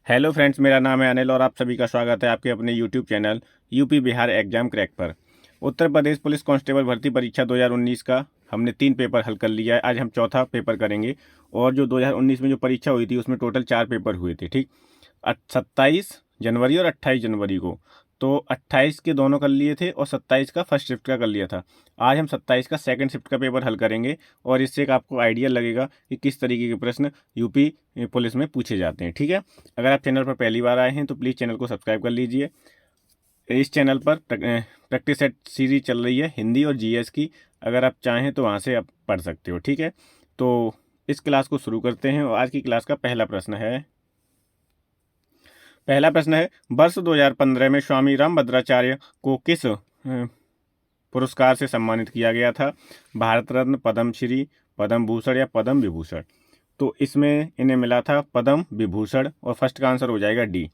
Hello friends, मेरा नाम है अनिल और आप सभी का स्वागत है आपके अपने YouTube channel UP Bihar exam crack पर। उत्तर प्रदेश पुलिस कांस्टेबल भर्ती परीक्षा 2019 का हमने 3 पेपर हल कर लिया है। आज हम चौथा पेपर करेंगे। और जो 2019 में जो परीक्षा हुई थी उसमें टोटल 4 पेपर हुए थे, ठीक। 27 जनवरी और 28 जनवरी को। तो 28 के दोनों कर लिए थे और 27 का फर्स्ट शिफ्ट का कर लिया था। आज हम 27 का सेकंड शिफ्ट का पेपर हल करेंगे और इससे एक आपको आइडिया लगेगा कि किस तरीके के प्रश्न यूपी पुलिस में पूछे जाते हैं, ठीक है। अगर आप चैनल पर पहली बार आए हैं तो प्लीज़ चैनल को सब्सक्राइब कर लीजिए। इस चैनल पर प्रैक्टिस सेट सीरीज चल रही है हिंदी और जीएस की। अगर आप चाहें तो वहाँ से आप पढ़ सकते हो, ठीक है। तो इस क्लास को शुरू करते हैं और आज की क्लास का पहला प्रश्न है वर्ष 2015 में स्वामी रामभद्राचार्य को किस पुरस्कार से सम्मानित किया गया था? भारत रत्न, पद्मश्री, पद्म भूषण या पद्म विभूषण। तो इसमें इन्हें मिला था पद्म विभूषण और फर्स्ट का आंसर हो जाएगा डी।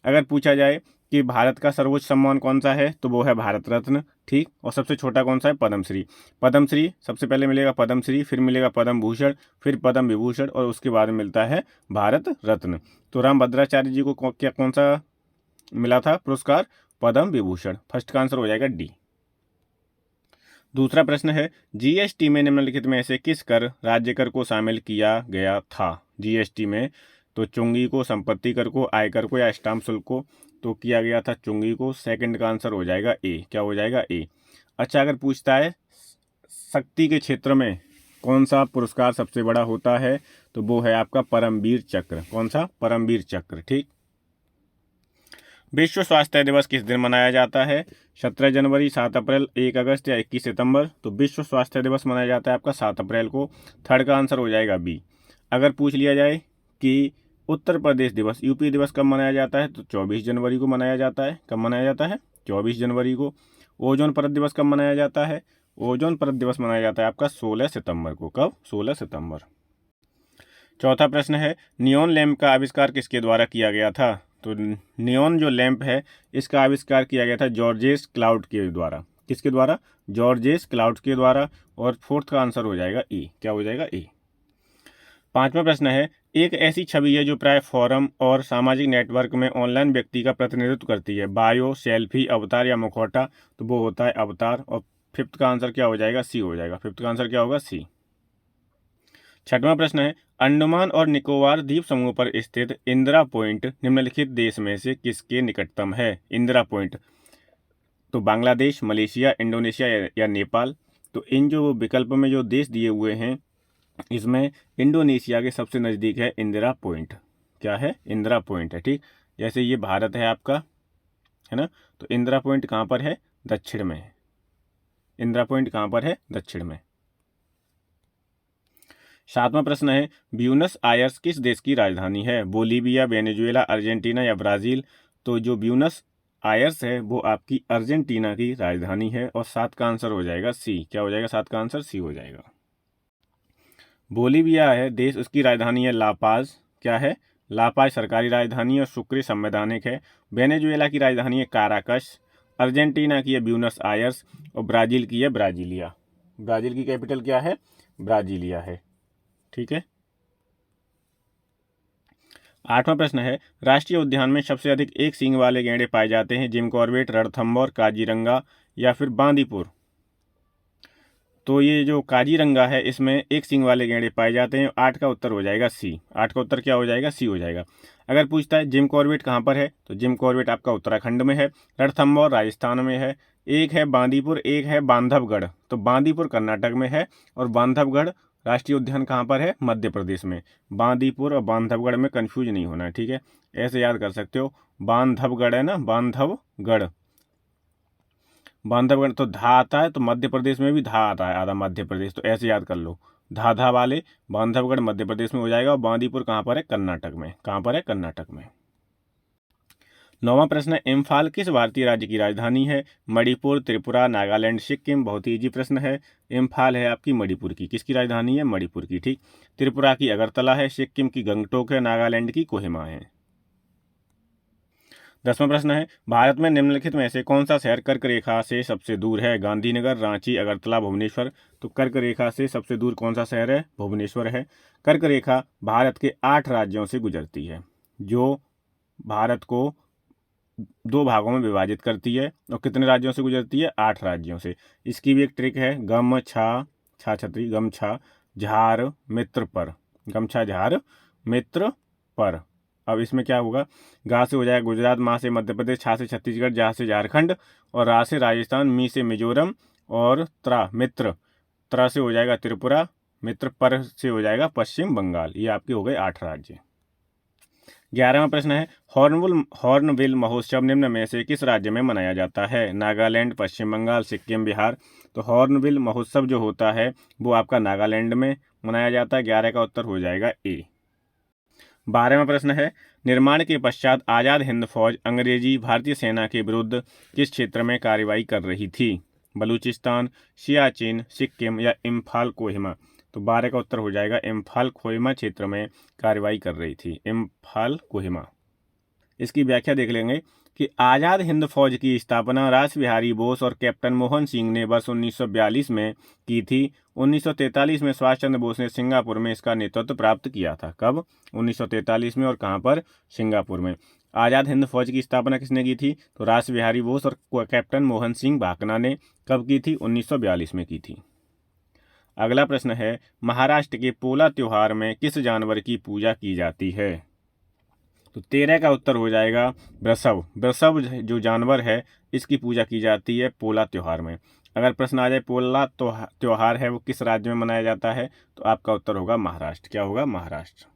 अगर पूछा जाए कि भारत का सर्वोच्च सम्मान कौन सा है तो वो है भारत रत्न, ठीक। और सबसे छोटा कौन सा है? पद्मश्री। पद्मश्री सबसे पहले मिलेगा पद्मश्री, फिर मिलेगा पद्म भूषण, फिर पद्म विभूषण और उसके बाद मिलता है भारत रत्न। तो रामभद्राचार्य जी को क्या कौन सा मिला था पुरस्कार? पद्म विभूषण। फर्स्ट का आंसर हो जाएगा डी। दूसरा प्रश्न है जीएसटी में निम्नलिखित में से किस कर राज्य कर को शामिल किया गया था? जीएसटी में तो चुंगी को, संपत्ति कर को, आयकर को या स्टाम्प शुल्क को। तो किया गया था चुंगी को। सेकंड का आंसर हो जाएगा ए। क्या हो जाएगा? ए। अच्छा, अगर पूछता है शक्ति के क्षेत्र में कौन सा पुरस्कार सबसे बड़ा होता है तो वो है आपका परमवीर चक्र। कौन सा? परमवीर चक्र, ठीक। विश्व स्वास्थ्य दिवस किस दिन मनाया जाता है? 17 जनवरी, 7 अप्रैल, 1 अगस्त या 21 सितंबर। तो विश्व स्वास्थ्य दिवस मनाया जाता है आपका 7 अप्रैल को। थर्ड का आंसर हो जाएगा बी। अगर पूछ लिया जाए कि उत्तर प्रदेश दिवस, यूपी दिवस कब मनाया जाता है तो 24 जनवरी को मनाया जाता है। कब मनाया जाता है? 24 जनवरी को। ओजोन परत दिवस कब मनाया जाता है? ओजोन परत दिवस मनाया जाता है आपका 16 सितंबर को। कब? 16 सितंबर। चौथा प्रश्न है नियॉन लैंप का आविष्कार किसके द्वारा किया गया था? तो नियॉन जो लैंप है इसका आविष्कार किया गया था जॉर्जेस क्लाउड के द्वारा। किसके द्वारा? जॉर्जेस क्लाउड के द्वारा। और फोर्थ का आंसर हो जाएगा ए। क्या हो जाएगा? ए। पांचवा प्रश्न है एक ऐसी छवि है जो प्राय फोरम और सामाजिक नेटवर्क में ऑनलाइन व्यक्ति का प्रतिनिधित्व करती है। बायो, सेल्फी, अवतार या मुखौटा। तो वो होता है अवतार। और फिफ्थ का आंसर क्या हो जाएगा? सी हो जाएगा। फिफ्थ का आंसर क्या होगा? सी। छठवां प्रश्न है अंडमान और निकोबार द्वीप समूह पर स्थित इंदिरा पॉइंट निम्नलिखित देश में से किसके निकटतम है? इंदिरा पॉइंट तो बांग्लादेश, मलेशिया, इंडोनेशिया या नेपाल। तो इन जो विकल्प में जो देश दिए हुए हैं इसमें इंडोनेशिया के सबसे नज़दीक है इंदिरा पॉइंट। क्या है? इंदिरा पॉइंट है, ठीक। जैसे ये भारत है आपका, है ना। तो इंदिरा पॉइंट कहाँ पर है? दक्षिण में है। इंदिरा पॉइंट कहाँ पर है? दक्षिण में। सातवां प्रश्न है ब्यूनस आयर्स किस देश की राजधानी है? बोलीविया, वेनेजुएला, अर्जेंटीना या ब्राज़ील। तो जो ब्यूनस आयर्स है वो आपकी अर्जेंटीना की राजधानी है। और 7 का आंसर हो जाएगा सी। क्या हो जाएगा? 7 का आंसर सी हो जाएगा। बोलीविया है देश, उसकी राजधानी है लापाज। क्या है? लापाज सरकारी राजधानी और सुक्रे संवैधानिक है। वेनेजुएला की राजधानी है काराकस। अर्जेंटीना की है ब्यूनस आयर्स और ब्राज़ील की है ब्राजीलिया। ब्राज़ील की कैपिटल क्या है? ब्राजीलिया है, ठीक है। आठवां प्रश्न है राष्ट्रीय उद्यान में सबसे अधिक एक सींग वाले गैंडे पाए जाते हैं। जिम कॉर्बेट, रणथंभौर, काजीरंगा या फिर बांदीपुर। तो ये जो काजीरंगा है इसमें एक सींग वाले गैंडे पाए जाते हैं। 8 का उत्तर हो जाएगा सी। 8 का उत्तर क्या हो जाएगा? सी हो जाएगा। अगर पूछता है जिम कॉर्बेट कहाँ पर है तो जिम कॉर्बेट आपका उत्तराखंड में है। रणथंभौर राजस्थान में है। एक है बांदीपुर, एक है बांधवगढ़। तो बांदीपुर कर्नाटक में है और बांधवगढ़ राष्ट्रीय उद्यान कहाँ पर है? मध्य प्रदेश में। बांदीपुर और बांधवगढ़ में कंफ्यूज नहीं होना है, ठीक है। ऐसे याद कर सकते हो। बांधवगढ़ है ना, बांधवगढ़। बांधवगढ़ तो धा आता है तो मध्य प्रदेश में भी धा आता है, आधा मध्य प्रदेश। तो ऐसे याद कर लो। धा वाले बांधवगढ़ मध्य प्रदेश में हो जाएगा और बांदीपुर कहाँ पर है? कर्नाटक में। कहाँ पर है? कर्नाटक में। नौवां प्रश्न है इम्फाल किस भारतीय राज्य की राजधानी है? मणिपुर, त्रिपुरा, नागालैंड, सिक्किम। बहुत ही इजी प्रश्न है। इम्फाल है आपकी मणिपुर की। किसकी राजधानी है? मणिपुर की, ठीक। त्रिपुरा की अगरतला है, सिक्किम की गंगटोक है, नागालैंड की कोहिमा है। 10वां प्रश्न है भारत में निम्नलिखित में से कौन सा शहर कर्क रेखा से सबसे दूर है? गांधीनगर, रांची, अगरतला, भुवनेश्वर। तो कर्क रेखा से सबसे दूर कौन सा शहर है? भुवनेश्वर है। कर्क रेखा भारत के 8 राज्यों से गुजरती है। जो भारत को 2 भागों में विभाजित करती है और कितने राज्यों से गुजरती है? 8 राज्यों से। इसकी भी एक ट्रिक है, गम छा छा छतरी गम छा झार मित्र पर, गमछा झार मित्र पर। अब इसमें क्या होगा? गा से हो जाएगा गुजरात, माँ से मध्य प्रदेश, छा से छत्तीसगढ़, जा से झारखंड और रा से राजस्थान, मी से मिजोरम और त्रा मित्र, त्रा से हो जाएगा त्रिपुरा, मित्र पर से हो जाएगा पश्चिम बंगाल। ये आपके हो गए 8 राज्य। 11वां प्रश्न है, हॉर्नबिल महोत्सव निम्न में से किस राज्य में मनाया जाता है? नागालैंड, पश्चिम बंगाल, सिक्किम, बिहार। तो हॉर्नबिल महोत्सव जो होता है वो आपका नागालैंड में मनाया जाता है। 11 का उत्तर हो जाएगा ए। 12वां प्रश्न है, निर्माण के पश्चात आज़ाद हिंद फौज अंग्रेजी भारतीय सेना के विरुद्ध किस क्षेत्र में कार्रवाई कर रही थी? बलूचिस्तान, सियाचिन, सिक्किम या इम्फाल कोहिमा। तो 12 का उत्तर हो जाएगा इम्फाल कोहिमा क्षेत्र में कार्रवाई कर रही थी, इम्फाल कोहिमा। इसकी व्याख्या देख लेंगे कि आज़ाद हिंद फौज की स्थापना रास बिहारी बोस और कैप्टन मोहन सिंह ने वर्ष 1942 में की थी। 1943 में सुभाष चंद्र बोस ने सिंगापुर में इसका नेतृत्व प्राप्त किया था। कब? 1943 में। और कहाँ पर? सिंगापुर में। आज़ाद हिंद फौज की स्थापना किसने की थी? तो रास बिहारी बोस और कैप्टन मोहन सिंह भाकना ने कब की थी? 1942 में की थी। अगला प्रश्न है, महाराष्ट्र के पोला त्योहार में किस जानवर की पूजा की जाती है? तो 13 का उत्तर हो जाएगा वृषभ। वृषभ जो जानवर है इसकी पूजा की जाती है पोला त्योहार में। अगर प्रश्न आ जाए पोला त्योहार है वो किस राज्य में मनाया जाता है, तो आपका उत्तर होगा महाराष्ट्र। क्या होगा? महाराष्ट्र।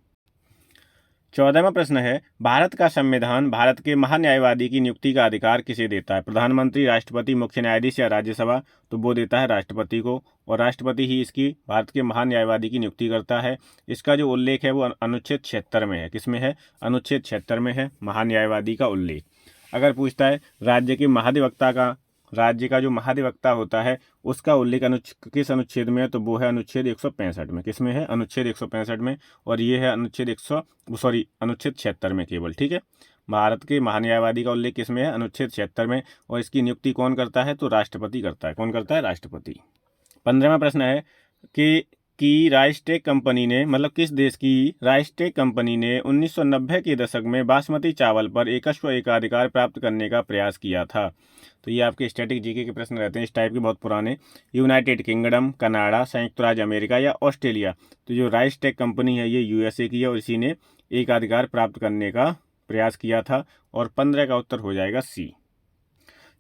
14वां प्रश्न है, भारत का संविधान भारत के महान्यायवादी की नियुक्ति का अधिकार किसे देता है? प्रधानमंत्री, राष्ट्रपति, मुख्य न्यायाधीश या राज्यसभा। तो वो देता है राष्ट्रपति को, और राष्ट्रपति ही इसकी भारत के महान्यायवादी की नियुक्ति करता है। इसका जो उल्लेख है वो अनुच्छेद 76 में है। किसमें है? अनुच्छेद 76 में है महान्यायवादी का उल्लेख। अगर पूछता है राज्य का जो महाधिवक्ता होता है उसका उल्लेख किस अनुच्छेद में है, तो वो है अनुच्छेद 165 में। किस में है? अनुच्छेद 165 में। और ये है अनुच्छेद 76 में केवल। ठीक है, भारत के महान्यायवादी का उल्लेख किस में है? अनुच्छेद 76 में। और इसकी नियुक्ति कौन करता है? तो राष्ट्रपति करता है। कौन करता है? राष्ट्रपति। 15वां प्रश्न है कि राइसटेक कंपनी ने, मतलब किस देश की राइसटेक कंपनी ने 1990 के दशक में बासमती चावल पर एकस्व एकाधिकार प्राप्त करने का प्रयास किया था? तो ये आपके स्टैटिक जीके के प्रश्न रहते हैं इस टाइप के, बहुत पुराने। यूनाइटेड किंगडम, कनाडा, संयुक्त राज्य अमेरिका या ऑस्ट्रेलिया। तो जो राइसटेक कंपनी है ये यूएसए की है और इसी ने एकाधिकार प्राप्त करने का प्रयास किया था। और 15 का उत्तर हो जाएगा सी।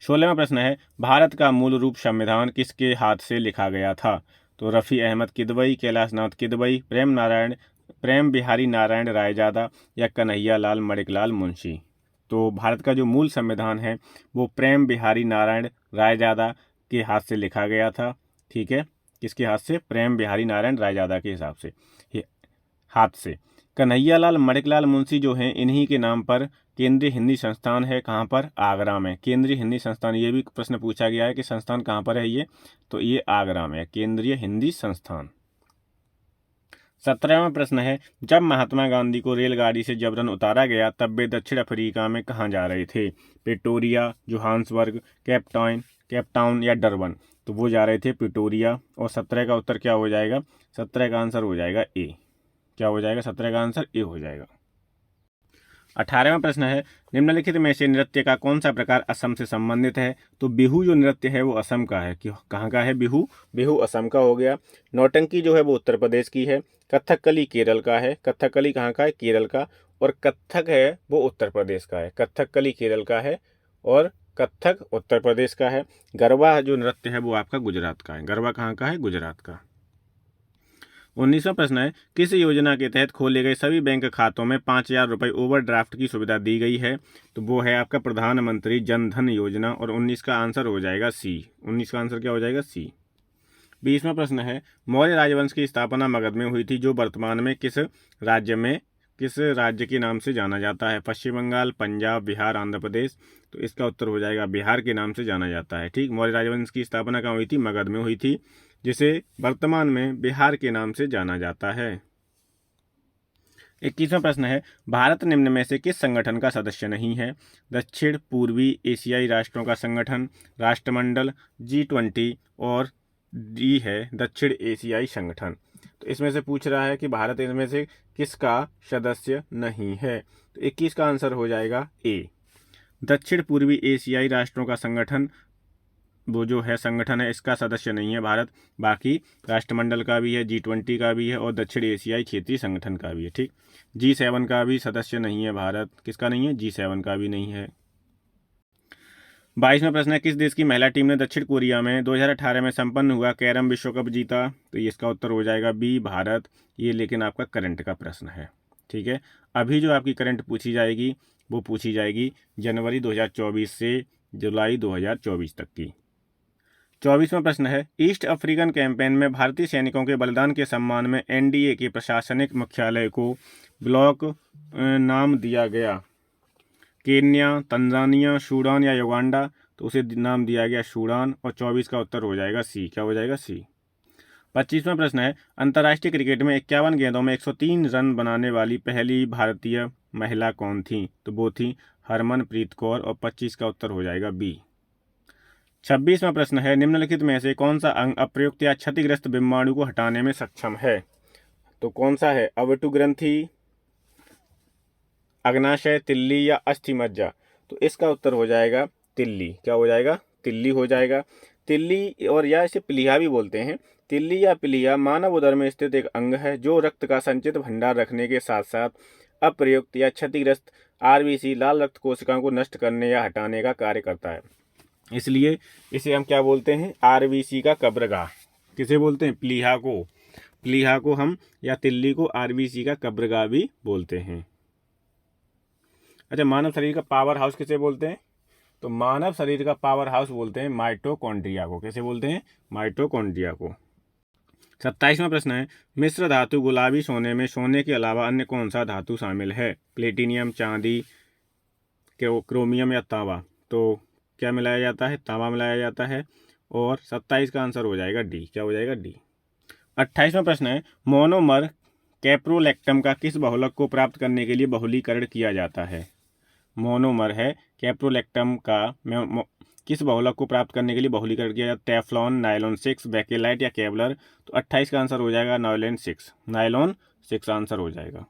16वां प्रश्न है, भारत का मूल रूप संविधान किसके हाथ से लिखा गया था? तो रफ़ी अहमद किदवई, कैलाश नाथ किदवई, प्रेम बिहारी नारायण रायजादा या कन्हैया लाल मणिकलाल मुंशी। तो भारत का जो मूल संविधान है वो प्रेम बिहारी नारायण रायजादा के हाथ से लिखा गया था। ठीक है, किसके हाथ से? प्रेम बिहारी नारायण रायजादा के हिसाब से हाथ से। कन्हैया लाल मणिकलाल मुंशी जो हैं इन्हीं के नाम पर केंद्रीय हिंदी संस्थान है। कहाँ पर? आगरा में। केंद्रीय हिंदी संस्थान, ये भी प्रश्न पूछा गया है कि संस्थान कहाँ पर है ये, तो ये आगरा में है, केंद्रीय हिंदी संस्थान। 17वां प्रश्न है, जब महात्मा गांधी को रेलगाड़ी से जबरन उतारा गया तब वे दक्षिण अफ्रीका में कहाँ जा रहे थे? प्रिटोरिया, जोहान्सबर्ग, केपटाउन या डरबन। तो वो जा रहे थे प्रिटोरिया। और 17 का उत्तर क्या हो जाएगा? 17 का आंसर हो जाएगा ए। क्या हो जाएगा? 17 का आंसर ए हो जाएगा। 18वां प्रश्न है, निम्नलिखित में से नृत्य का कौन सा प्रकार असम से संबंधित है? तो बिहू जो नृत्य है वो असम का है। कहाँ का है? बिहू असम का हो गया। नौटंकी जो है वो उत्तर प्रदेश की है। कथकली केरल का है। कथकली कहाँ का है? केरल का। और कथक है वो उत्तर प्रदेश का है। कथकली केरल का है और कथक उत्तर प्रदेश का है। गरबा जो नृत्य है वो आपका गुजरात का है। गरबा कहाँ का है? गुजरात का। 19वां प्रश्न है, किस योजना के तहत खोले गए सभी बैंक खातों में 5,000 रुपये ओवरड्राफ्ट की सुविधा दी गई है? तो वो है आपका प्रधानमंत्री जन धन योजना। और 19 का आंसर हो जाएगा सी। 19 का आंसर क्या हो जाएगा? सी। 20वां प्रश्न है, मौर्य राजवंश की स्थापना मगध में हुई थी जो वर्तमान में किस राज्य के नाम से जाना जाता है? पश्चिम बंगाल, पंजाब, बिहार, आंध्र प्रदेश। तो इसका उत्तर हो जाएगा बिहार के नाम से जाना जाता है। ठीक, मौर्य राजवंश की स्थापना कहाँ हुई थी? मगध में हुई थी, जिसे वर्तमान में बिहार के नाम से जाना जाता है। 21वां प्रश्न है, भारत निम्न में से किस संगठन का सदस्य नहीं है? दक्षिण पूर्वी एशियाई राष्ट्रों का संगठन, राष्ट्रमंडल, G20 और डी है दक्षिण एशियाई संगठन। तो इसमें से पूछ रहा है कि भारत इनमें से किसका सदस्य नहीं है? तो 21 का आंसर हो जाएगा ए। दक्षिण पूर्वी एशियाई राष्ट्रों का संगठन, वो जो है संगठन है, इसका सदस्य नहीं है भारत। बाकी राष्ट्रमंडल का भी है, G20 का भी है और दक्षिण एशियाई क्षेत्रीय संगठन का भी है। ठीक, G7 का भी सदस्य नहीं है भारत। किसका नहीं है? G7 का भी नहीं है। 22वां प्रश्न है, किस देश की महिला टीम ने दक्षिण कोरिया में 2018 में संपन्न हुआ कैरम विश्व कप जीता? तो ये इसका उत्तर हो जाएगा बी, भारत। ये लेकिन आपका करंट का प्रश्न है। ठीक है, अभी जो आपकी करंट पूछी जाएगी वो पूछी जाएगी जनवरी 2024 से जुलाई 2024 तक की। 24वां प्रश्न है, ईस्ट अफ्रीकन कैंपेन में भारतीय सैनिकों के बलिदान के सम्मान में एनडीए के प्रशासनिक मुख्यालय को ब्लॉक नाम दिया गया? केन्या, तंजानिया, सूडान या युगांडा? तो उसे नाम दिया गया सूडान और 24 का उत्तर हो जाएगा सी। क्या हो जाएगा? सी। 25वां प्रश्न है, अंतर्राष्ट्रीय क्रिकेट में 51 गेंदों में 103 रन बनाने वाली पहली भारतीय महिला कौन थी? तो वो थी हरमनप्रीत कौर और 25 का उत्तर हो जाएगा बी। 26वां प्रश्न है, निम्नलिखित में से कौन सा अंग अप्रयुक्त या क्षतिग्रस्त बिम्बाणु को हटाने में सक्षम है? तो कौन सा है? अवटु ग्रंथि, अग्नाशय, तिल्ली या अस्थि मज्जा? तो इसका उत्तर हो जाएगा तिल्ली। क्या हो जाएगा? तिल्ली हो जाएगा। तिल्ली और या इसे प्लीहा भी बोलते हैं। तिल्ली या प्लीहा मानव उदर में स्थित एक अंग है जो रक्त का संचित भंडार रखने के साथ साथ अप्रयुक्त या क्षतिग्रस्त आरबीसी लाल रक्त कोशिकाओं को नष्ट करने या हटाने का कार्य करता है। इसलिए इसे हम क्या बोलते हैं? आरबीसी का कब्रगाह। किसे बोलते हैं? प्लीहा को। प्लीहा को हम या तिल्ली को आरबीसी का कब्रगाह भी बोलते हैं। अच्छा, मानव शरीर का पावर हाउस किसे बोलते हैं? तो मानव शरीर का पावर हाउस बोलते हैं माइटोकॉन्ड्रिया को। कैसे बोलते हैं? माइटोकॉन्ड्रिया को। 27वां प्रश्न है, मिश्र धातु गुलाबी सोने में सोने के अलावा अन्य कौन सा धातु शामिल है? प्लेटिनियम, चांदी, क्रोमियम या तांबा? तो क्या मिलाया जाता है? तांबा मिलाया जाता है। और 27 का आंसर हो जाएगा डी। क्या हो जाएगा? डी। 28वां प्रश्न है, मोनोमर कैप्रोलैक्टम का किस बहुलक को प्राप्त करने के लिए बहुलीकरण किया जाता है? मोनोमर है कैप्रोलैक्टम का किस बहुलक को प्राप्त करने के लिए बहुलीकरण किया जाता है? टेफ्लॉन, नायलॉन 6, बेकेलाइट या केवलर? तो 28 का आंसर हो जाएगा नायलॉन 6। नायलॉन 6 आंसर हो जाएगा।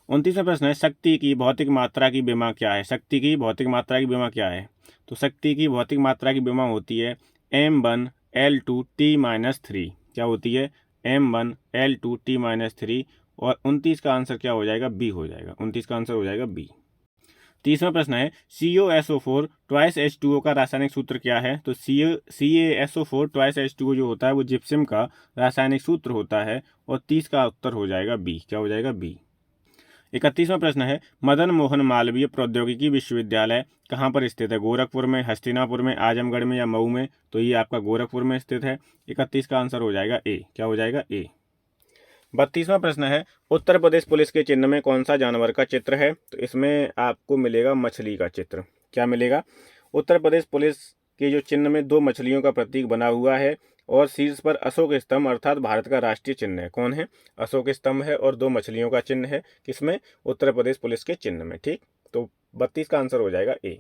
29वां प्रश्न है, शक्ति की भौतिक मात्रा की विमा क्या है? शक्ति की भौतिक मात्रा की विमा क्या है? तो शक्ति की भौतिक मात्रा की विमा होती है m1l2t-3। क्या होती है? m1l2t-3। और 29 का आंसर क्या हो जाएगा? बी हो जाएगा। 29 का आंसर हो जाएगा बी। 30वां प्रश्न है, CaSO4 ट्वाइस H2O का रासायनिक सूत्र क्या है? तो CaSO4 ट्वाइस H2O जो होता है वो जिप्सम का रासायनिक सूत्र होता है और 30 का उत्तर हो जाएगा बी। क्या हो जाएगा? बी। 31वां प्रश्न है, मदन मोहन मालवीय प्रौद्योगिकी विश्वविद्यालय कहाँ पर स्थित है? गोरखपुर में, हस्तिनापुर में, आजमगढ़ में या मऊ में? तो ये आपका गोरखपुर में स्थित है। 31 का आंसर हो जाएगा ए। क्या हो जाएगा? ए। 32वां प्रश्न है, उत्तर प्रदेश पुलिस के चिन्ह में कौन सा जानवर का चित्र है? तो इसमें आपको मिलेगा मछली का चित्र। क्या मिलेगा? उत्तर प्रदेश पुलिस के जो चिन्ह में 2 मछलियों का प्रतीक बना हुआ है और शीर्ष पर अशोक स्तंभ अर्थात भारत का राष्ट्रीय चिन्ह है। कौन है? अशोक स्तंभ है और 2 मछलियों का चिन्ह है। किसमें? उत्तर प्रदेश पुलिस के चिन्ह में। ठीक, तो 32 का आंसर हो जाएगा ए।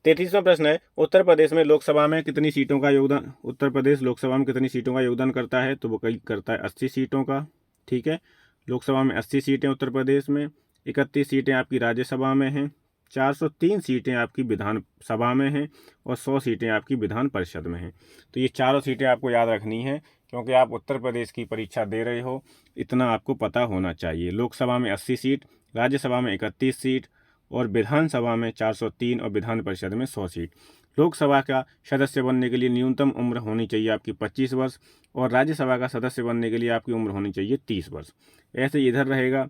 33वां प्रश्न है, उत्तर प्रदेश में लोकसभा में कितनी सीटों का योगदान, उत्तर प्रदेश लोकसभा में कितनी सीटों का योगदान करता है? तो वो कई करता है 80 सीटों का। ठीक है, लोकसभा में 80 सीटें उत्तर प्रदेश में, 31 सीटें आपकी राज्यसभा में हैं, 403 सीटें आपकी विधानसभा में हैं और 100 सीटें आपकी विधान परिषद में हैं। तो ये चारों सीटें आपको याद रखनी है क्योंकि आप उत्तर प्रदेश की परीक्षा दे रहे हो, इतना आपको पता होना चाहिए। लोकसभा में 80 सीट, राज्यसभा में 31 सीट और विधानसभा में 403 और विधान परिषद में 100 सीट। लोकसभा का सदस्य बनने के लिए न्यूनतम उम्र होनी चाहिए आपकी 25 वर्ष और राज्यसभा का सदस्य बनने के लिए आपकी उम्र होनी चाहिए 30 वर्ष। ऐसे इधर रहेगा,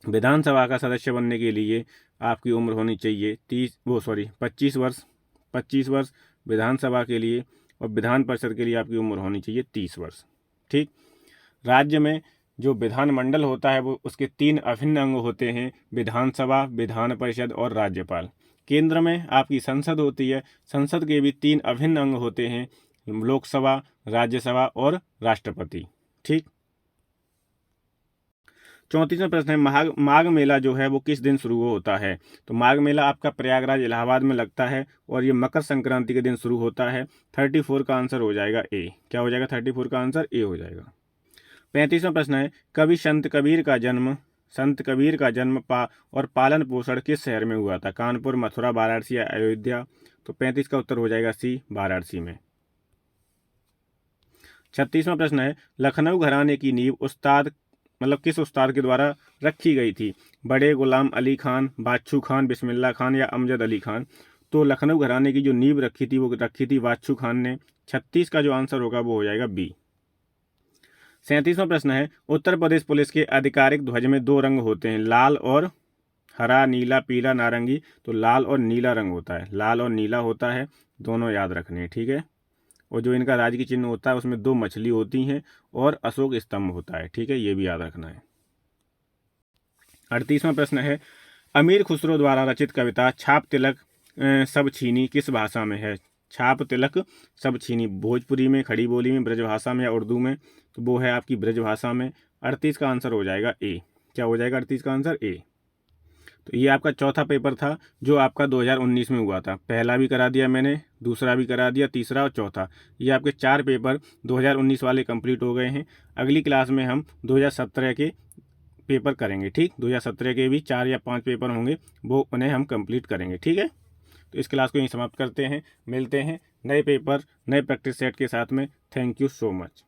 विधानसभा का सदस्य बनने के लिए आपकी उम्र होनी चाहिए 25 वर्ष, 25 वर्ष विधानसभा के लिए और विधान परिषद के लिए आपकी उम्र होनी चाहिए 30 वर्ष। ठीक, राज्य में जो विधानमंडल होता है वो उसके 3 अभिन्न अंग होते हैं, विधानसभा, विधान परिषद और राज्यपाल। केंद्र में आपकी संसद होती है, संसद के भी 3 अभिन्न अंग होते हैं, लोकसभा, राज्यसभा और राष्ट्रपति। ठीक, 34वां प्रश्न है, माघ मेला जो है वो किस दिन शुरू होता है? तो माघ मेला आपका प्रयागराज इलाहाबाद में लगता है और ये मकर संक्रांति के दिन शुरू होता है। 34 का आंसर हो जाएगा ए। क्या हो जाएगा? 34 का आंसर ए हो जाएगा। 35वां प्रश्न है, कवि संत कबीर का जन्म संत कबीर का जन्म और पालन पोषण किस शहर में हुआ था? कानपुर, मथुरा, वाराणसी या अयोध्या? तो 35 का उत्तर हो जाएगा सी, वाराणसी में। 36वां प्रश्न है, लखनऊ घराने की नींव किस उस्ताद के द्वारा रखी गई थी? बड़े गुलाम अली खान, बादशाह खान, बिस्मिल्लाह खान या अमजद अली खान? तो लखनऊ घराने की जो नींव रखी थी वो रखी थी बादशाह खान ने। 36 का जो आंसर होगा वो हो जाएगा बी। 37वां प्रश्न है, उत्तर प्रदेश पुलिस के आधिकारिक ध्वज में 2 रंग होते हैं, लाल और हरा, नीला, पीला, नारंगी। तो लाल और नीला रंग होता है, लाल और नीला होता है, दोनों याद रखने हैं, ठीक है। और जो इनका राजकीय चिन्ह होता है उसमें 2 मछली होती हैं और अशोक स्तंभ होता है, ठीक है, ये भी याद रखना है। 38वां प्रश्न है, अमीर खुसरो द्वारा रचित कविता छाप तिलक सब छीनी किस भाषा में है? छाप तिलक सब छीनी भोजपुरी में, खड़ी बोली में, ब्रजभाषा में या उर्दू में? तो वो है आपकी ब्रजभाषा में। 38 का आंसर हो जाएगा ए। क्या हो जाएगा 38 का आंसर? ए। तो ये आपका चौथा पेपर था जो आपका 2019 में हुआ था। पहला भी करा दिया मैंने, दूसरा भी करा दिया, तीसरा और चौथा। ये आपके 4 पेपर 2019 वाले कंप्लीट हो गए हैं। अगली क्लास में हम 2017 के पेपर करेंगे, ठीक। 2017 के भी 4 या 5 पेपर होंगे, वो उन्हें हम कंप्लीट करेंगे, ठीक है। तो इस क्लास को यहीं समाप्त करते हैं। मिलते हैं नए पेपर, नए प्रैक्टिस सेट के साथ में। Thank you so much.